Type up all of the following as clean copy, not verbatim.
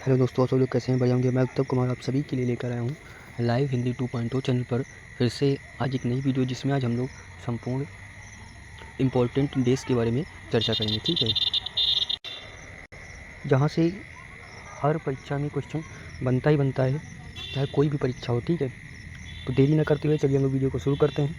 Hello दोस्तों, आप सब लोग कैसे हैं? बढ़िया होंगे। मैं उत्तम कुमार आप सभी के लिए लेकर आया हूँ लाइव हिंदी 2.0 चैनल पर फिर से आज एक नई वीडियो, जिसमें आज हम लोग संपूर्ण इम्पोर्टेंट डेज के बारे में चर्चा करेंगे। ठीक है, जहाँ से हर परीक्षा में क्वेश्चन बनता ही बनता है, चाहे कोई भी परीक्षा हो। ठीक है, तो देरी न करते हुए चलिए हम लोग वीडियो को शुरू करते हैं।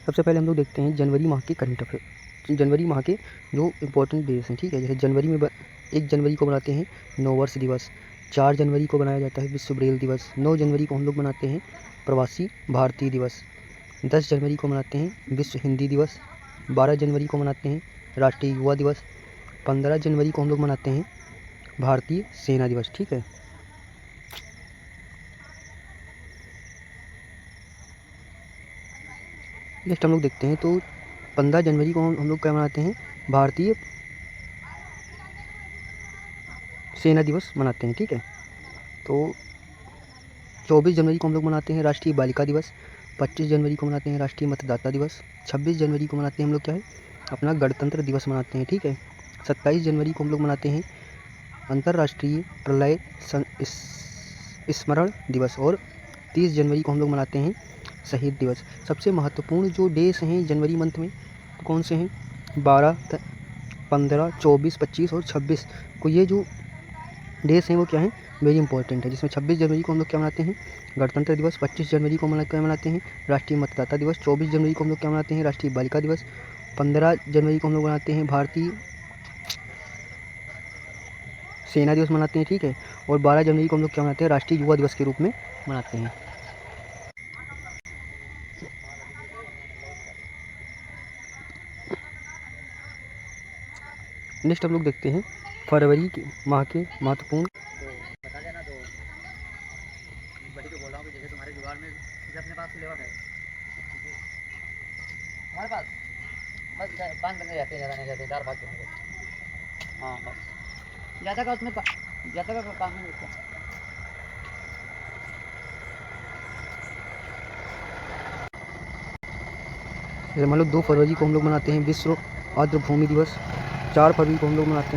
सबसे पहले हम लोग देखते हैं जनवरी माह के करंट अफेयर, जनवरी माह के जो इम्पोर्टेंट डेज हैं। ठीक है, जैसे जनवरी में 1 जनवरी को बनाते हैं नववर्ष दिवस, 4 जनवरी को बनाया जाता है विश्व ब्रेल दिवस, 9 जनवरी को हम लोग मनाते हैं प्रवासी भारतीय दिवस, 10 जनवरी को मनाते हैं विश्व हिंदी दिवस, 12 जनवरी को मनाते हैं राष्ट्रीय युवा दिवस, 15 जनवरी को हम लोग मनाते हैं भारतीय सेना दिवस। ठीक है, नेक्स्ट हम लोग देखते हैं, तो 15 जनवरी को हम लोग क्या मनाते हैं? भारतीय सेना दिवस मनाते हैं। ठीक है, तो 24 जनवरी को हम लोग मनाते हैं राष्ट्रीय बालिका दिवस, 25 जनवरी को मनाते हैं राष्ट्रीय मतदाता दिवस, 26 जनवरी को मनाते हैं हम लोग क्या है अपना गणतंत्र दिवस मनाते हैं। ठीक है, 27 जनवरी को हम लोग मनाते हैं अंतर्राष्ट्रीय प्रलय स्मरण दिवस, और 30 जनवरी को हम लोग मनाते हैं शहीद दिवस। सबसे महत्वपूर्ण जो डेज हैं जनवरी मंथ में तो कौन से हैं? 12, 15, 24, 25 और 26 को ये जो डेज हैं वो क्या हैं? वेरी इंपॉर्टेंट है। जिसमें 26 जनवरी को हम लोग क्या मनाते हैं? गणतंत्र दिवस, 25 जनवरी को क्या मनाते हैं? राष्ट्रीय मतदाता दिवस, 24 जनवरी को हम लोग क्या मनाते हैं? राष्ट्रीय बालिका दिवस, 15 जनवरी को हम लोग मनाते हैं भारतीय सेना दिवस मनाते हैं। ठीक है, और 12 जनवरी को हम लोग क्या मनाते हैं? राष्ट्रीय युवा दिवस के रूप में मनाते हैं। नेक्स्ट हम लोग देखते हैं फरवरी के माह के महत्वपूर्ण। बता देना तो वही तो बोल रहा हूँ कि जैसे तुम्हारे जुगाड़ में अपने पास फ्लेवर है हमारे पास, बस 5 बंदे रहते हैं, ज़्यादा नहीं रहते, 4-5 बंदे। हाँ बस ज़्यादा का उसमें ज़्यादा का काम नहीं होता। जैसे मान लो 2 फरवरी को हम लोग मनाते हैं विश्व आर्द्रभूमि दिवस, 4 फरवरी को हम लोग मनाते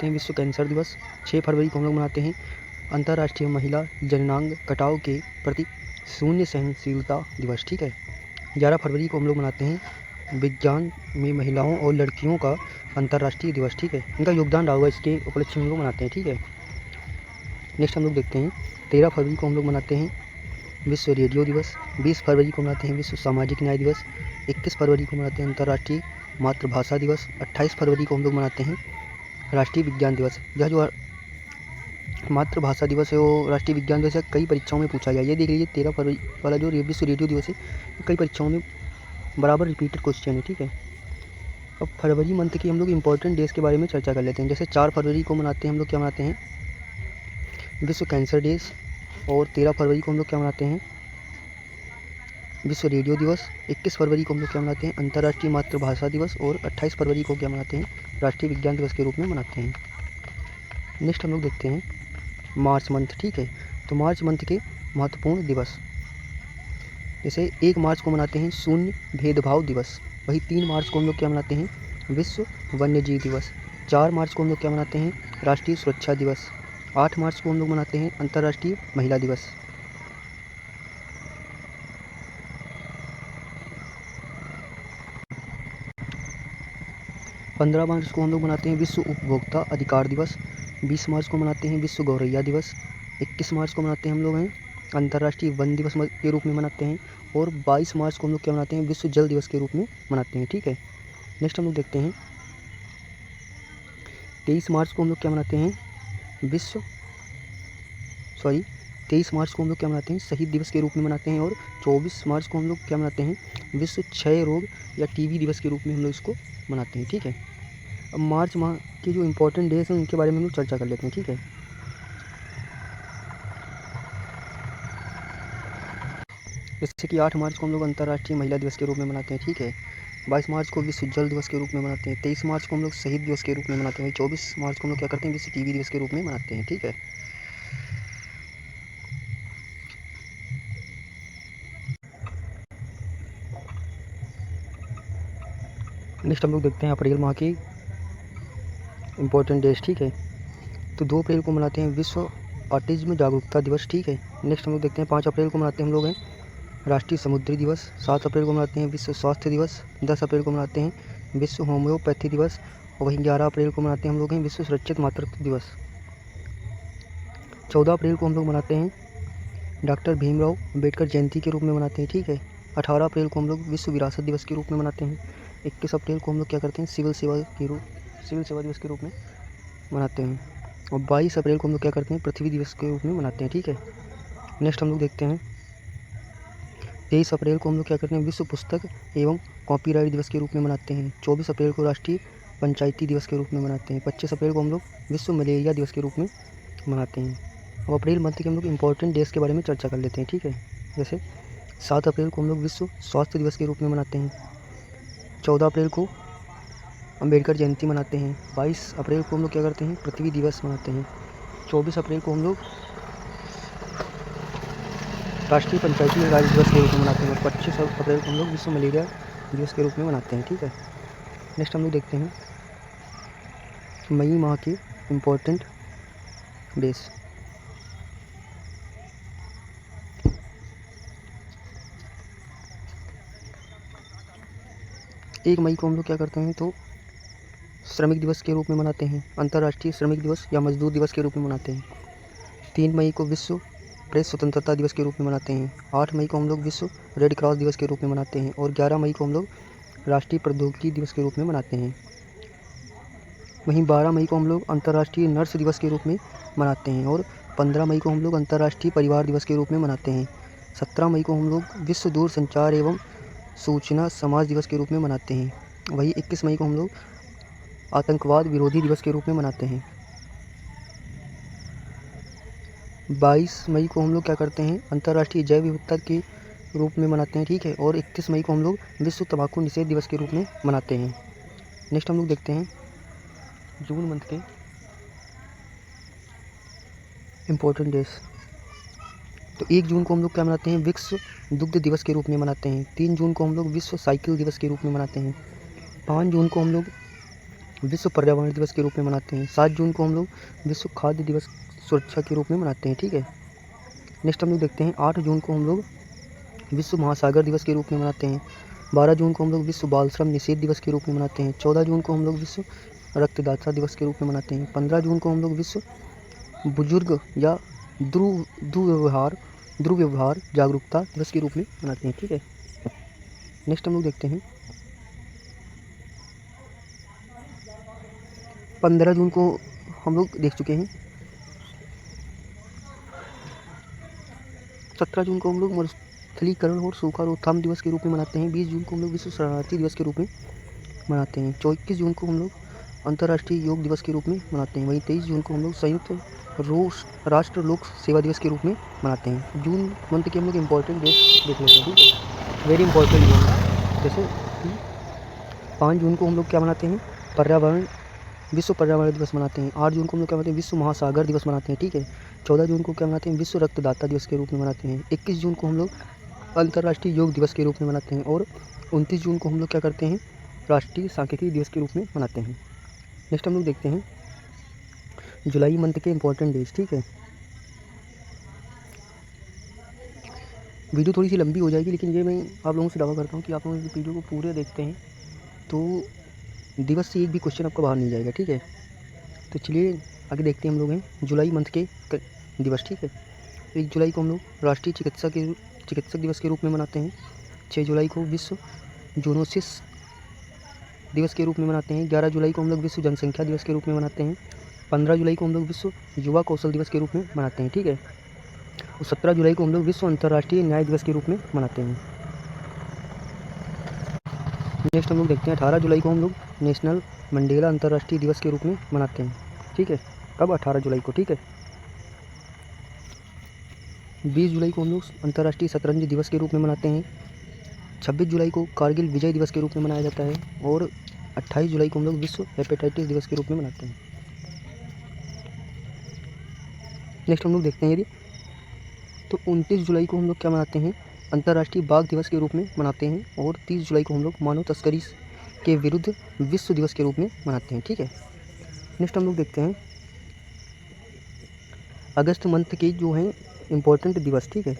हैं विश्व कैंसर दिवस, 6 फरवरी को हम लोग मनाते हैं अंतर्राष्ट्रीय महिला जननांग कटाव के प्रति शून्य सहनशीलता दिवस। ठीक है, 11 फरवरी को हम लोग मनाते हैं विज्ञान में महिलाओं और लड़कियों का अंतर्राष्ट्रीय दिवस। ठीक है, इनका योगदान रहा हुआ, इसके उपलक्ष्य में हम लोग मनाते हैं। ठीक है, नेक्स्ट हम लोग देखते हैं 13 फरवरी को हम लोग मनाते हैं विश्व रेडियो दिवस, 20 फरवरी को मनाते हैं विश्व सामाजिक न्याय दिवस, 21 फरवरी को मनाते हैं अंतर्राष्ट्रीय मातृभाषा दिवस, 28 फरवरी को हम लोग मनाते हैं राष्ट्रीय विज्ञान दिवस। यह जो मातृभाषा दिवस है वो राष्ट्रीय विज्ञान दिवस है, कई परीक्षाओं में पूछा गया। ये देख लीजिए 13 फरवरी वाला जो विश्व रेडियो दिवस है कई परीक्षाओं में बराबर रिपीटेड क्वेश्चन है। ठीक है, अब फरवरी मंथ की हम लोग इंपॉर्टेंट डेज के बारे में चर्चा कर लेते हैं। जैसे 4 फरवरी को मनाते हैं हम लोग क्या मनाते हैं? विश्व कैंसर डेज, और 13 फरवरी को हम लोग क्या मनाते हैं? विश्व रेडियो दिवस, 21 फरवरी को हम लोग क्या मनाते हैं? अंतर्राष्ट्रीय मातृभाषा दिवस, और 28 फरवरी को क्या मनाते हैं? राष्ट्रीय विज्ञान दिवस के रूप में मनाते हैं। नेक्स्ट हम लोग देखते हैं मार्च मंथ। ठीक है, तो मार्च मंथ के महत्वपूर्ण दिवस, जैसे 1 मार्च को मनाते हैं शून्य भेदभाव दिवस, वही 3 मार्च को हम लोग क्या मनाते हैं? विश्व वन्यजीव दिवस, 4 मार्च को हम लोग क्या मनाते हैं? राष्ट्रीय सुरक्षा दिवस, 8 मार्च को हम लोग मनाते हैं अंतर्राष्ट्रीय महिला दिवस, 15 मार्च को हम लोग मनाते हैं विश्व उपभोक्ता अधिकार दिवस, 20 मार्च को मनाते हैं विश्व गौरैया दिवस, 21 मार्च को मनाते हैं हम लोग हैं अंतर्राष्ट्रीय वन दिवस के रूप में मनाते हैं, और 22 मार्च को हम लोग क्या मनाते हैं? विश्व जल दिवस के रूप में मनाते हैं। ठीक है, नेक्स्ट हम लोग देखते हैं 23 मार्च को हम लोग क्या मनाते हैं? 23 मार्च को हम लोग क्या मनाते हैं? शहीद दिवस के रूप में मनाते हैं, और 24 मार्च को हम लोग क्या मनाते हैं? विश्व क्षय रोग या टीबी दिवस के रूप में हम लोग इसको मनाते हैं। ठीक है, अब मार्च माह के जो इम्पोर्टेंट डेज हैं उनके बारे में हम लोग चर्चा कर लेते हैं। ठीक है, जैसे कि 8 मार्च को हम लोग अंतर्राष्ट्रीय महिला दिवस के रूप में मनाते हैं। ठीक है, 22 मार्च को विश्व जल दिवस के रूप में मनाते हैं, 23 मार्च को हम लोग शहीद दिवस के रूप में मनाते हैं, 24 मार्च को हम लोग क्या करते हैं? विश्व टीबी दिवस के रूप में मनाते हैं। ठीक है, नेक्स्ट हम लोग देखते हैं अप्रैल माह के इम्पोर्टेंट डेज, ठीक है। तो 2 अप्रैल को मनाते हैं विश्व ऑटिज्म जागरूकता दिवस, ठीक है। नेक्स्ट हम लोग देखते हैं 5 अप्रैल को मनाते हैं हम लोग हैं राष्ट्रीय समुद्री दिवस। 7 अप्रैल को मनाते हैं विश्व स्वास्थ्य दिवस। 10 अप्रैल को मनाते हैं विश्व होम्योपैथी दिवस। और वहीं 11 अप्रैल को मनाते हैं हम लोग हैं विश्व सुरक्षित मातृत्व दिवस। 14 अप्रैल को हम लोग मनाते हैं डॉक्टर भीमराव अम्बेडकर जयंती के रूप में मनाते हैं, ठीक है। 18 अप्रैल को हम लोग विश्व विरासत दिवस के रूप में मनाते हैं। 21 अप्रैल को हम लोग क्या करते हैं सिविल सेवा दिवस के रूप में मनाते हैं। और 22 अप्रैल को हम लोग क्या करते हैं पृथ्वी दिवस के रूप में मनाते हैं, ठीक है। नेक्स्ट हम लोग देखते हैं 23 अप्रैल को हम लोग क्या करते हैं विश्व पुस्तक एवं कॉपीराइट दिवस के रूप में मनाते हैं। 24 अप्रैल को राष्ट्रीय पंचायती दिवस के रूप में मनाते हैं। 25 अप्रैल को हम लोग विश्व मलेरिया दिवस के रूप में मनाते हैं। अब अप्रैल मंथ के हम लोग इम्पोर्टेंट डेज के बारे में चर्चा कर लेते हैं, ठीक है। जैसे 7 अप्रैल को हम लोग विश्व स्वास्थ्य दिवस के रूप में मनाते हैं। 14 अप्रैल को अम्बेडकर जयंती मनाते हैं। 22 अप्रैल को हम लोग क्या करते हैं पृथ्वी दिवस मनाते हैं। 24 अप्रैल को हम लोग राष्ट्रीय पंचायती राज दिवस के रूप में मनाते हैं। और 25 अप्रैल को हम लोग विश्व मलेरिया दिवस के रूप में मनाते हैं, ठीक है। नेक्स्ट हम लोग देखते हैं मई माह के इम्पोर्टेंट डेज। 1 मई को हम लोग क्या करते हैं तो श्रमिक दिवस के रूप में मनाते हैं। अंतर्राष्ट्रीय श्रमिक दिवस या मजदूर दिवस के रूप में मनाते हैं। 3 मई को विश्व प्रेस स्वतंत्रता दिवस के रूप में मनाते हैं। 8 मई को हम लोग विश्व रेड क्रॉस दिवस के रूप में मनाते हैं। और 11 मई को हम लोग राष्ट्रीय प्रौद्योगिकी दिवस के रूप में मनाते हैं। वहीं 12 मई को हम लोग अंतर्राष्ट्रीय नर्स दिवस के रूप में मनाते हैं। और 15 मई को हम लोग अंतर्राष्ट्रीय परिवार दिवस के रूप में मनाते हैं। 17 मई को हम लोग विश्व दूर संचार एवं सूचना समाज दिवस के रूप में मनाते हैं। वहीं 21 मई को हम लोग आतंकवाद विरोधी दिवस के रूप में मनाते हैं। 22 मई को हम लोग क्या करते हैं अंतर्राष्ट्रीय जैव विविधता के रूप में मनाते हैं, ठीक है। और 31 मई को हम लोग विश्व तंबाकू निषेध दिवस के रूप में मनाते हैं। नेक्स्ट हम लोग देखते हैं जून मंथ के इम्पोर्टेंट डेज। तो 1 जून को हम लोग क्या मनाते हैं विश्व दुग्ध दिवस के रूप में मनाते हैं। 3 जून को हम लोग विश्व साइकिल दिवस के रूप में मनाते हैं। 5 जून को हम लोग विश्व पर्यावरण दिवस के रूप में मनाते हैं। 7 जून को हम लोग विश्व खाद्य दिवस सुरक्षा के रूप में मनाते हैं, ठीक है। नेक्स्ट हम लोग देखते हैं 8 जून को हम लोग विश्व महासागर दिवस के रूप में मनाते हैं। 12 जून को हम लोग विश्व बाल श्रम निषेध दिवस के रूप में मनाते हैं। 14 जून को हम लोग विश्व रक्तदाता दिवस के रूप में मनाते हैं। 15 जून को हम लोग विश्व बुजुर्ग या दुर्व्यवहार जागरूकता दिवस के रूप में मनाते हैं, ठीक है। नेक्स्ट हम लोग देखते हैं 15 जून को हम लोग देख चुके हैं। 17 जून को हम लोग मरुस्थलीकरण और सूखा रोकथाम दिवस के रूप में मनाते हैं। 20 जून को हम लोग विश्व शरणार्थी दिवस के रूप में मनाते हैं। 21 जून को हम लोग अंतर्राष्ट्रीय योग दिवस के रूप में मनाते हैं। वहीं 23 जून को हम लोग संयुक्त राष्ट्र लोक सेवा दिवस के रूप में मनाते हैं। जून मंथ के हम लोग इम्पोर्टेंट डेट देख लेते हैं, ठीक है, वेरी इंपॉर्टेंट जून। जैसे 5 जून को हम लोग क्या मनाते हैं विश्व पर्यावरण दिवस मनाते हैं। 8 जून को हम लोग क्या मनाते हैं विश्व महासागर दिवस मनाते हैं, ठीक है। 14 जून को क्या मनाते हैं विश्व रक्तदाता दिवस के रूप में मनाते हैं। 21 जून को हम लोग अंतर्राष्ट्रीय योग दिवस के रूप में मनाते हैं। और 29 जून को हम लोग क्या करते हैं राष्ट्रीय सांख्यिकी दिवस के रूप में मनाते हैं। नेक्स्ट हम लोग देखते हैं जुलाई मंथ के इम्पोर्टेंट डेज, ठीक है। वीडियो थोड़ी सी लंबी हो जाएगी, लेकिन ये मैं आप लोगों से दावा करता हूँ कि आप लोग इस वीडियो को पूरे देखते हैं तो दिवस से एक भी क्वेश्चन आपका बाहर नहीं जाएगा, ठीक है। तो चलिए आगे देखते हैं हम लोग हैं जुलाई मंथ के दिवस, ठीक है। 1 जुलाई को हम लोग राष्ट्रीय चिकित्सक दिवस के रूप में मनाते हैं। 6 जुलाई को विश्व जूनोसिस दिवस के रूप में मनाते हैं। 11 जुलाई को हम लोग विश्व जनसंख्या दिवस के रूप में मनाते हैं। 15 जुलाई को हम लोग विश्व युवा कौशल दिवस के रूप में मनाते हैं, ठीक है। और 17 जुलाई को हम लोग विश्व अंतर्राष्ट्रीय न्याय दिवस के रूप में मनाते हैं। नेक्स्ट हम लोग देखते हैं 18 जुलाई को हम लोग नेशनल मंडेला अंतर्राष्ट्रीय दिवस के रूप में मनाते हैं, ठीक है। कब 18 जुलाई को, ठीक है। 20 जुलाई को हम लोग अंतर्राष्ट्रीय शतरंज दिवस के रूप में मनाते हैं। 26 जुलाई को कारगिल विजय दिवस के रूप में मनाया जाता है। और 28 जुलाई को हम लोग विश्व हेपेटाइटिस दिवस के रूप में मनाते हैं। नेक्स्ट हम लोग देखते हैं यदि तो 29 जुलाई को हम लोग क्या मनाते हैं अंतर्राष्ट्रीय बाघ दिवस के रूप में मनाते हैं। और 30 जुलाई को हम लोग मानव तस्करी के विरुद्ध विश्व दिवस के रूप में मनाते हैं। ठीक है, नेक्स्ट हम लोग देखते हैं अगस्त मंथ के जो हैं इम्पोर्टेंट दिवस। ठीक है,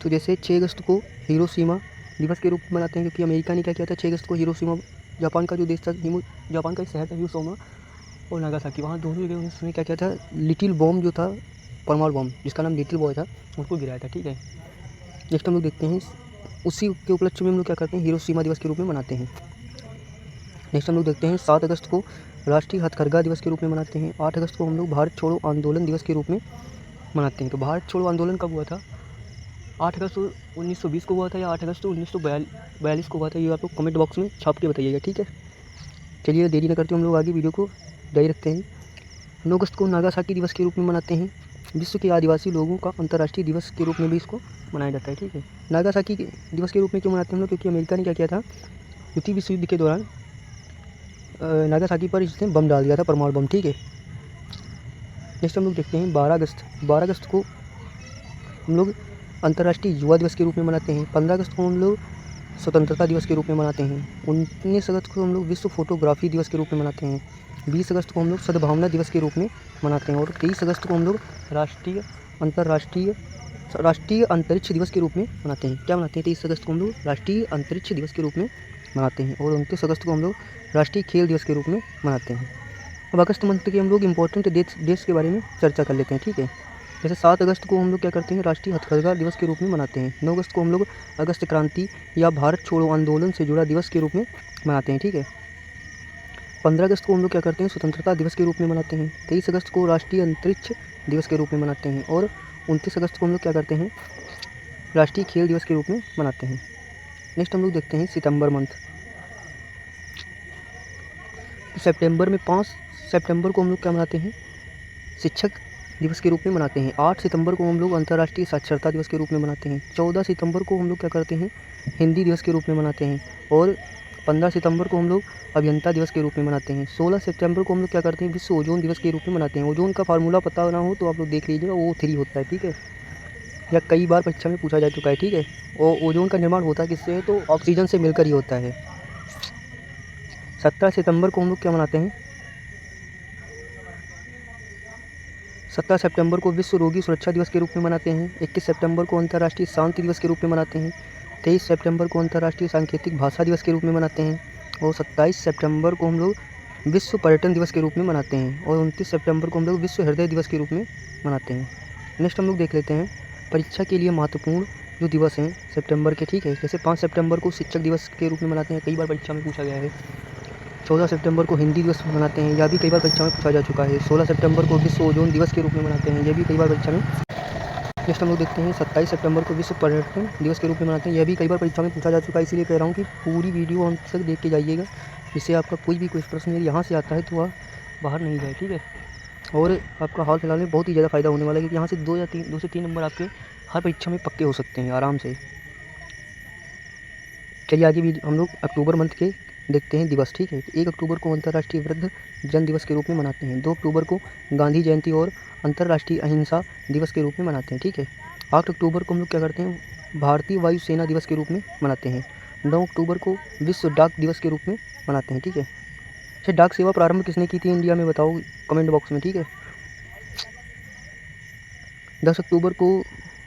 तो जैसे 6 अगस्त को हिरोशिमा दिवस के रूप में मनाते हैं, क्योंकि अमेरिका ने क्या किया था 6 अगस्त को हिरोशिमा, जापान का जो देश था, जापान का एक शहर था हिरोशिमा और नागासाकी, वहाँ दोनों जगह उसने क्या किया था, लिटिल बॉम्ब जो था, परमाणु बॉम्ब जिसका नाम लिटिल बॉय था, उसको गिराया था। ठीक है, नेक्स्ट हम लोग देखते हैं उसी के उपलक्ष्य में हम लोग क्या करते हैं, हिरोशिमा दिवस के रूप में मनाते हैं। नेक्स्ट हम लोग देखते हैं 7 अगस्त को राष्ट्रीय हथकरघा दिवस के रूप में मनाते हैं। 8 अगस्त को हम लोग भारत छोड़ो आंदोलन दिवस के रूप में मनाते हैं। तो भारत छोड़ो आंदोलन कब हुआ था, 8 अगस्त 1920 को हुआ था या 8 अगस्त 1942 को हुआ था, ये आप लोग कमेंट बॉक्स में छाप के बताइएगा। ठीक है, चलिए देरी न करते हम लोग आगे वीडियो को जारी रखते हैं। 9 अगस्त को नागासाकी दिवस के रूप में मनाते हैं। विश्व के आदिवासी लोगों का अंतर्राष्ट्रीय दिवस के रूप में भी इसको मनाया जाता है। ठीक है, नागासाकी दिवस के रूप में क्यों मनाते हैं हम लोग, क्योंकि अमेरिका ने क्या किया था, द्वितीय विश्व युद्ध के दौरान नागासाकी पर इसने बम डाल दिया था, परमाणु बम। ठीक है, नेक्स्ट हम लोग देखते हैं 12 अगस्त। 12 अगस्त को हम लोग अंतर्राष्ट्रीय युवा दिवस के रूप में मनाते हैं। 15 अगस्त को हम लोग स्वतंत्रता दिवस के रूप में मनाते हैं। 19 अगस्त को हम लोग विश्व फोटोग्राफी दिवस के रूप में मनाते हैं। 20 अगस्त को हम लोग सद्भावना दिवस के रूप में मनाते हैं। और 23 अगस्त को हम लोग राष्ट्रीय अंतरिक्ष दिवस के रूप में मनाते हैं। क्या मनाते हैं, 23 अगस्त को हम लोग राष्ट्रीय अंतरिक्ष दिवस के रूप में मनाते हैं। और 29 अगस्त को हम लोग राष्ट्रीय खेल दिवस के रूप में मनाते हैं। अब अगस्त मंथ के हम लोग इम्पोर्टेंट डेट्स के बारे में चर्चा कर लेते हैं। ठीक है, जैसे 7 अगस्त को हम लोग क्या करते हैं, राष्ट्रीय हथकरघा दिवस के रूप में मनाते हैं। 9 अगस्त को हम लोग अगस्त क्रांति या भारत छोड़ो आंदोलन से जुड़ा दिवस के रूप में मनाते हैं। ठीक है, 15 अगस्त को हम लोग क्या करते हैं, स्वतंत्रता दिवस के रूप में मनाते हैं। 23 अगस्त को राष्ट्रीय अंतरिक्ष दिवस के रूप में मनाते हैं। और 29 अगस्त को हम लोग क्या करते हैं, राष्ट्रीय खेल दिवस के रूप में मनाते हैं। नेक्स्ट हम लोग देखते हैं सितंबर मंथ। सितंबर में 5 सितंबर को हम लोग क्या मनाते हैं, शिक्षक दिवस के रूप में मनाते हैं। 8 सितंबर को हम लोग अंतर्राष्ट्रीय साक्षरता दिवस के रूप में मनाते हैं। 14 सितंबर को हम लोग क्या करते हैं, हिंदी दिवस के रूप में मनाते हैं। और 15 सितंबर को हम लोग अभियंता दिवस के रूप में मनाते हैं। 16 सितंबर को हम लोग क्या करते हैं, विश्व ओजोन दिवस के रूप में मनाते हैं। ओजोन का फार्मूला पता ना हो तो आप लोग देख लीजिएगा, O3 होता है। ठीक है, या कई बार परीक्षा में पूछा जा चुका है। ठीक है, और ओजोन का निर्माण होता है किससे, तो ऑक्सीजन से मिलकर ही होता है। 17 सितंबर को हम लोग क्या मनाते हैं, 17 सितंबर को विश्व रोगी सुरक्षा दिवस के रूप में मनाते हैं। 21 सितंबर को अंतर्राष्ट्रीय शांति दिवस के रूप में मनाते हैं। 23 सितंबर को अंतर्राष्ट्रीय सांकेतिक भाषा दिवस के रूप में मनाते हैं। और 27 सितंबर को हम लोग विश्व पर्यटन दिवस के रूप में मनाते हैं। और 29 सितंबर को हम लोग विश्व हृदय दिवस के रूप में मनाते हैं। नेक्स्ट हम लोग देख लेते हैं परीक्षा के लिए महत्वपूर्ण जो दिवस हैं सितंबर के। ठीक है, जैसे 5 सितंबर को शिक्षक दिवस के रूप में मनाते हैं, कई बार परीक्षा में पूछा गया है। 14 सितंबर को हिंदी दिवस मनाते हैं, यह भी कई बार परीक्षा में पूछा जा चुका है। 16 सितंबर को विश्व ओजोन दिवस के रूप में मनाते हैं, यह भी कई बार परीक्षा में। नेक्स्ट हम लोग देखते हैं 27 सितंबर को विश्व पर्यटन दिवस के रूप में मनाते हैं, यह भी कई बार परीक्षा में पूछा जा चुका है। इसीलिए कह रहा हूँ कि पूरी वीडियो हम तक देख के जाइएगा, जिससे आपका कोई भी प्रश्न यदि यहाँ से आता है तो वह बाहर नहीं जाए। ठीक है, और आपका हाल फिलहाल में बहुत ही ज़्यादा फ़ायदा होने वाला है, क्योंकि यहाँ से 2 से 3 नंबर आपके हर परीक्षा में पक्के हो सकते हैं आराम से। चलिए आगे भी हम लोग अक्टूबर मंथ के देखते हैं दिवस। ठीक है, 1 अक्टूबर को अंतर्राष्ट्रीय वृद्ध जन दिवस के रूप में मनाते हैं। 2 अक्टूबर को गांधी जयंती और अंतर्राष्ट्रीय अहिंसा दिवस के रूप में मनाते हैं। ठीक है, 8 अक्टूबर को हम लोग क्या करते हैं, भारतीय वायुसेना दिवस के रूप में मनाते हैं। 9 अक्टूबर को विश्व डाक दिवस के रूप में मनाते हैं। ठीक है, अच्छा डाक सेवा प्रारंभ किसने की थी इंडिया में, बताओ कमेंट बॉक्स में। ठीक है, 10 अक्टूबर को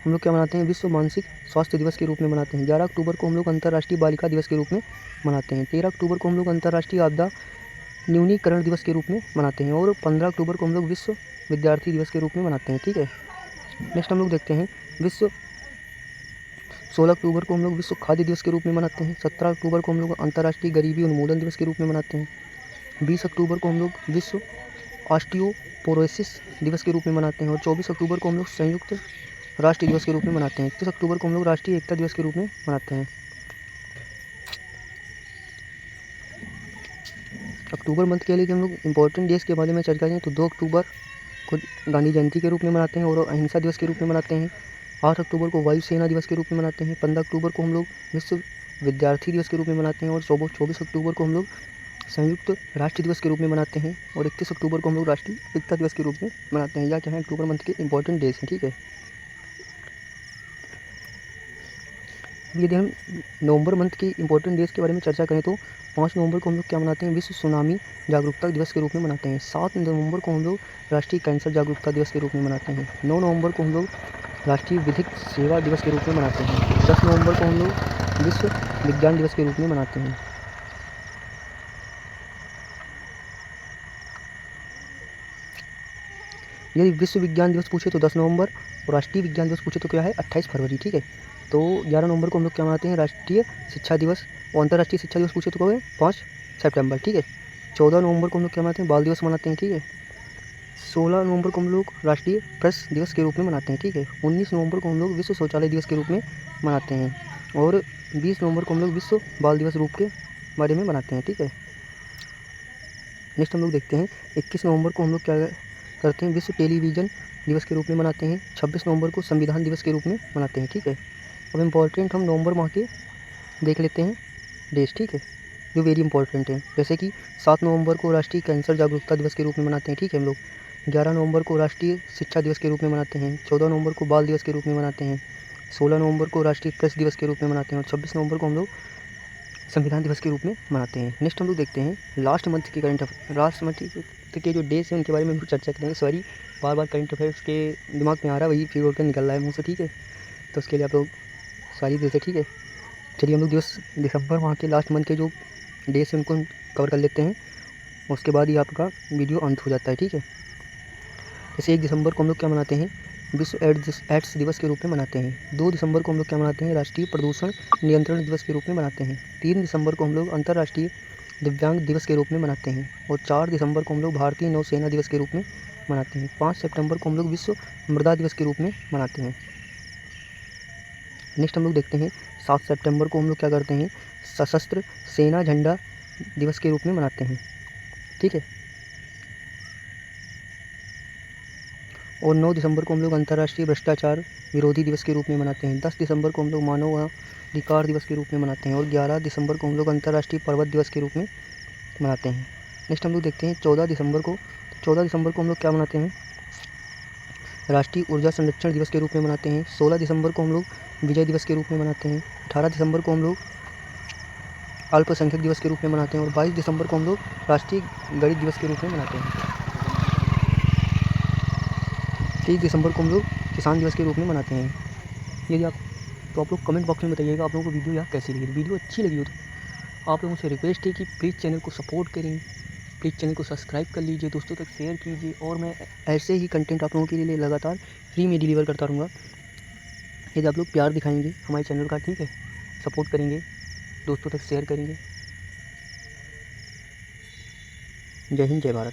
हम लोग क्या मनाते हैं, विश्व मानसिक स्वास्थ्य दिवस के रूप में मनाते हैं। 11 अक्टूबर को हम लोग अंतर्राष्ट्रीय बालिका दिवस के रूप में मनाते हैं। 13 अक्टूबर को हम लोग अंतर्राष्ट्रीय आपदा न्यूनीकरण दिवस के रूप में मनाते हैं। और 15 अक्टूबर को हम लोग विश्व विद्यार्थी दिवस के रूप में मनाते हैं। ठीक है, नेक्स्ट हम लोग देखते हैं 16 अक्टूबर को हम लोग विश्व खाद्य दिवस के रूप में मनाते हैं। 17 अक्टूबर को हम लोग अंतर्राष्ट्रीय गरीबी उन्मूलन दिवस के रूप में मनाते हैं। 20 अक्टूबर को हम लोग विश्व ऑस्टियोपोरोसिस दिवस के रूप में मनाते हैं। और 24 अक्टूबर को हम लोग संयुक्त राष्ट्र दिवस के रूप में मनाते हैं। 31 अक्टूबर को हम लोग राष्ट्रीय एकता दिवस के रूप में मनाते हैं। अक्टूबर मंथ के लिए हम लोग इम्पोर्टेंट डेज के बारे में चर्चा करें तो 2 अक्टूबर को गांधी जयंती के रूप में मनाते हैं और अहिंसा दिवस के रूप में मनाते हैं। 8 अक्टूबर को वायुसेना दिवस के रूप में मनाते हैं। 15 अक्टूबर को हम लोग विश्व विद्यार्थी दिवस के रूप में मनाते हैं। और 24 अक्टूबर को हम लोग संयुक्त राष्ट्र दिवस के रूप में मनाते हैं। और 31 अक्टूबर को हम लोग राष्ट्रीय एकता दिवस के रूप में मनाते हैं। या क्या है अक्टूबर मंथ के इंपॉर्टेंट डेज हैं। ठीक है, यदि हम नवंबर मंथ के इंपॉर्टेंट डेज के बारे में चर्चा करें तो 5 नवंबर को हम लोग क्या मनाते हैं, विश्व सुनामी जागरूकता दिवस के रूप में मनाते हैं। 7 नवंबर को हम लोग राष्ट्रीय कैंसर जागरूकता दिवस के रूप में मनाते हैं। 9 नवंबर को हम लोग राष्ट्रीय विधिक सेवा दिवस के रूप में मनाते हैं। 10 नवंबर को हम लोग विश्व विज्ञान दिवस के रूप में मनाते हैं। यदि विश्व विज्ञान दिवस पूछे तो 10 नवंबर और राष्ट्रीय विज्ञान दिवस पूछे तो क्या है 28 फरवरी, ठीक है। तो 11 नवंबर को हम लोग क्या मनाते हैं, राष्ट्रीय शिक्षा दिवस, और अंतर्राष्ट्रीय शिक्षा दिवस पूछे तो क्या है 5 सितंबर, ठीक है। 14 नवंबर को हम लोग क्या मनाते हैं, बाल दिवस मनाते हैं, ठीक है। 16 नवंबर को हम लोग राष्ट्रीय प्रेस दिवस के रूप में मनाते हैं, ठीक है। 19 नवंबर को हम लोग विश्व शौचालय दिवस के रूप में मनाते हैं और 20 नवंबर को हम लोग विश्व बाल दिवस रूप के बारे में मनाते हैं, ठीक है। नेक्स्ट हम लोग देखते हैं 21 नवंबर को हम लोग क्या करते हैं, विश्व टेलीविज़न दिवस के रूप में मनाते हैं। 26 नवंबर को संविधान दिवस के रूप में मनाते हैं, ठीक है। अब इम्पॉर्टेंट हम नवंबर माह के देख लेते हैं डेज, ठीक है, जो वेरी इंपॉर्टेंट हैं। जैसे कि 7 नवंबर को राष्ट्रीय कैंसर जागरूकता दिवस के रूप में मनाते हैं, ठीक है हम लोग। 11 नवंबर को राष्ट्रीय शिक्षा दिवस के रूप में मनाते हैं। 14 नवंबर को बाल दिवस के रूप में मनाते हैं। 16 नवंबर को राष्ट्रीय प्रेस दिवस के रूप में मनाते हैं और 26 नवंबर को हम लोग संविधान दिवस के रूप में मनाते हैं। नेक्स्ट हम लोग देखते हैं लास्ट मंथ के लास्ट मंथ के जो डेज हैं उनके बारे में हम चर्चा करेंगे। सॉरी, बार बार करंट अफेयर्स के दिमाग में आ रहा है, वही फिर होकर निकल रहा है मुँह से, ठीक है। तो उसके लिए आप लोग सारी देते, ठीक है। चलिए हम लोग दिसंबर माह के लास्ट मंथ के जो डेज हैं उनको कवर कर लेते हैं, उसके बाद ही आपका वीडियो अंत हो जाता है, ठीक है। जैसे 1 दिसंबर को हम लोग क्या मनाते हैं, विश्व एड्स दिवस के रूप में मनाते हैं। 2 दिसंबर को हम लोग क्या मनाते हैं, राष्ट्रीय प्रदूषण नियंत्रण दिवस के रूप में मनाते हैं। 3 दिसंबर को हम लोग अंतर्राष्ट्रीय दिव्यांग दिवस के रूप में मनाते हैं और 4 दिसंबर को हम लोग भारतीय नौसेना दिवस के रूप में मनाते हैं। 5 सितंबर को हम लोग विश्व मृदा दिवस के रूप में मनाते हैं। नेक्स्ट हम लोग देखते हैं 7 सितंबर को हम लोग क्या करते हैं, सशस्त्र सेना झंडा दिवस के रूप में मनाते हैं, ठीक है। और 9 दिसंबर को हम लोग अंतर्राष्ट्रीय भ्रष्टाचार विरोधी दिवस के रूप में मनाते हैं। 10 दिसंबर को हम लोग मानव अधिकार दिवस के रूप में मनाते हैं और 11 दिसंबर को हम लोग अंतर्राष्ट्रीय पर्वत दिवस के रूप में मनाते हैं। नेक्स्ट हम लोग देखते हैं 14 दिसंबर को हम लोग क्या मनाते हैं, राष्ट्रीय ऊर्जा संरक्षण दिवस के रूप में मनाते हैं। 16 दिसंबर को हम लोग विजय दिवस के रूप में मनाते हैं। 18 दिसंबर को हम लोग अल्पसंख्यक दिवस के रूप में मनाते हैं और 22 दिसंबर को हम लोग राष्ट्रीय गणित दिवस के रूप में मनाते हैं। 23 दिसंबर को हम लोग किसान दिवस के रूप में मनाते हैं। यदि आप लोग कमेंट बॉक्स में बताइएगा आप लोगों को वीडियो यहाँ कैसी लगी। वीडियो अच्छी लगी हो तो आप लोगों से रिक्वेस्ट है कि प्लीज़ चैनल को सपोर्ट करें, प्लीज़ चैनल को सब्सक्राइब कर लीजिए, दोस्तों तक शेयर कीजिए और मैं ऐसे ही कंटेंट आप लोगों के लिए लगातार फ्री में डिलीवर करता रहूँगा। यदि आप लोग प्यार दिखाएंगे हमारे चैनल का, ठीक है, सपोर्ट करेंगे, दोस्तों तक शेयर करेंगे। जय हिंद, जय भारत।